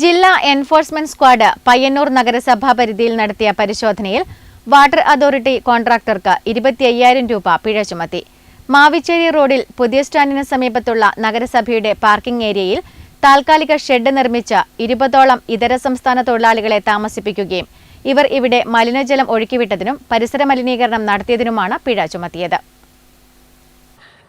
ജില്ലാ enforcement squad Payyanur നഗരസഭാ പരിധിയിൽ നടത്തിയ പരിശോധനയിൽ വാട്ടർ അതോറിറ്റി കോൺട്രാക്ടർക്ക് 25,000 രൂപ പിഴ ചുമത്തി. മാവിച്ചേരി റോഡിൽ പുതിയ സ്റ്റാൻഡിന് സമീപത്തുള്ള നഗരസഭയുടെ പാർക്കിംഗ് ഏരിയയിൽ താൽക്കാലിക ഷെഡ് നിർമ്മിച്ച 20ഓളം ഇതര സംസ്ഥാന തൊഴിലാളികളെ താമസിപ്പിക്കുകയും ഇവർ ഇവിടെ മലിനജലം ഒഴുക്കിവിട്ടതിനും പരിസര മലിനീകരണം നടത്തിയതിനുമാണ് പിഴ ചുമത്തിയത്.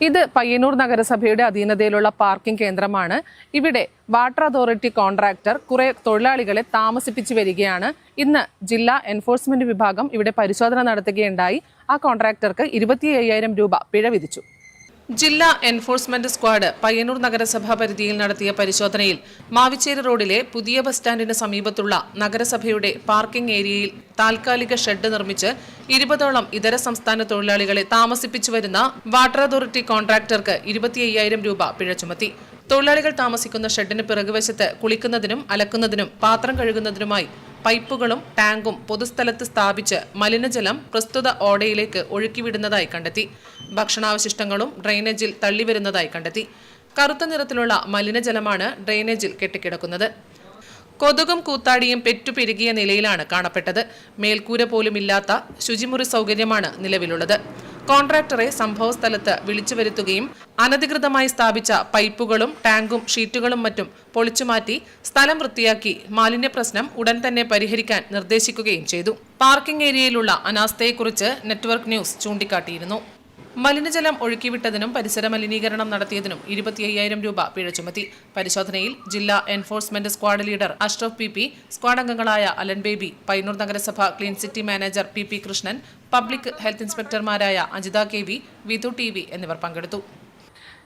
ഇത് പയ്യന്നൂർ നഗരസഭയുടെ അധീനതയിലുള്ള പാർക്കിംഗ് കേന്ദ്രമാണ്. ഇവിടെ വാട്ടർ അതോറിറ്റി കോൺട്രാക്ടർ കുറെ തൊഴിലാളികളെ താമസിപ്പിച്ചു വരികയാണ്. ഇന്ന് ജില്ലാ എൻഫോഴ്സ്മെന്റ് വിഭാഗം ഇവിടെ പരിശോധന നടത്തുകയുണ്ടായി. ആ കോൺട്രാക്ടർക്ക് 25,000 രൂപ പിഴ വിധിച്ചു. ജില്ലാ എൻഫോഴ്സ്മെന്റ് സ്ക്വാഡ് പയ്യന്നൂർ നഗരസഭാ പരിധിയിൽ നടത്തിയ പരിശോധനയിൽ മാവിച്ചേരി റോഡിലെ പുതിയ ബസ് സ്റ്റാൻഡിന് സമീപത്തുള്ള നഗരസഭയുടെ പാർക്കിംഗ് ഏരിയയിൽ താൽക്കാലിക ഷെഡ് നിർമ്മിച്ച് 20ഓളം ഇതര സംസ്ഥാന തൊഴിലാളികളെ താമസിപ്പിച്ചു വരുന്ന വാട്ടർ അതോറിറ്റി കോൺട്രാക്ടർക്ക് 25,000 രൂപ പിഴ ചുമത്തി. തൊഴിലാളികൾ താമസിക്കുന്ന ഷെഡിന് പിറകുവശത്ത് കുളിക്കുന്നതിനും അലക്കുന്നതിനും പാത്രം കഴുകുന്നതിനുമായി പൈപ്പുകളും ടാങ്കും പൊതുസ്ഥലത്ത് സ്ഥാപിച്ച് മലിനജലം പ്രസ്തുത ഓടയിലേക്ക് ഒഴുക്കിവിടുന്നതായി കണ്ടെത്തി. ഭക്ഷണാവശിഷ്ടങ്ങളും ഡ്രെയിനേജിൽ തള്ളിവരുന്നതായി കണ്ടെത്തി. കറുത്ത നിറത്തിലുള്ള മലിനജലമാണ് ഡ്രെയിനേജിൽ കെട്ടിക്കിടക്കുന്നത്. കൊതുകും കൂത്താടിയും പെറ്റുപെരുകിയ നിലയിലാണ് കാണപ്പെട്ടത്. മേൽക്കൂര പോലുമില്ലാത്ത ശുചിമുറി സൗകര്യമാണ് നിലവിലുള്ളത്. കോൺട്രാക്ടറെ സംഭവസ്ഥലത്ത് വിളിച്ചു വരുത്തുകയും അനധികൃതമായി സ്ഥാപിച്ച പൈപ്പുകളും ടാങ്കും ഷീറ്റുകളും മറ്റും പൊളിച്ചുമാറ്റി സ്ഥലം വൃത്തിയാക്കി മാലിന്യ പ്രശ്നം ഉടൻ തന്നെ പരിഹരിക്കാൻ നിർദ്ദേശിക്കുകയും ചെയ്തു. പാർക്കിംഗ് ഏരിയയിലുള്ള അനാസ്ഥയെക്കുറിച്ച് നെറ്റ്വർക്ക് ന്യൂസ് ചൂണ്ടിക്കാട്ടിയിരുന്നു. മലിനജലം ഒഴുക്കിവിട്ടതിനും പരിസര മലിനീകരണം നടത്തിയതിനും 25,000 രൂപ പിഴ ചുമത്തി. പരിശോധനയിൽ ജില്ലാ enforcement squad leader Ashraf PP, squad അംഗങ്ങളായ അലൻ ബേബി, പയ്യന്നൂർ നഗരസഭ clean city manager PP Krishnan, public health ഇൻസ്പെക്ടർമാരായ അജിത KV, വിധു TV എന്നിവർ പങ്കെടുത്തു.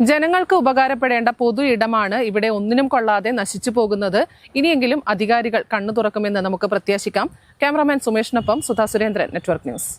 ജനങ്ങൾക്ക് ഉപകാരപ്പെടേണ്ട പൊതു ഇടമാണ് ഇവിടെ ഒന്നിനും കൊള്ളാതെ നശിച്ചു പോകുന്നത്. ഇനിയെങ്കിലും അധികാരികൾ കണ്ണു തുറക്കുമെന്ന് നമുക്ക് പ്രത്യാശിക്കാം. ക്യാമറാമാൻ സുമേഷിനൊപ്പം സുധാ സുരേന്ദ്രൻ, നെറ്റ്വർക്ക് ന്യൂസ്.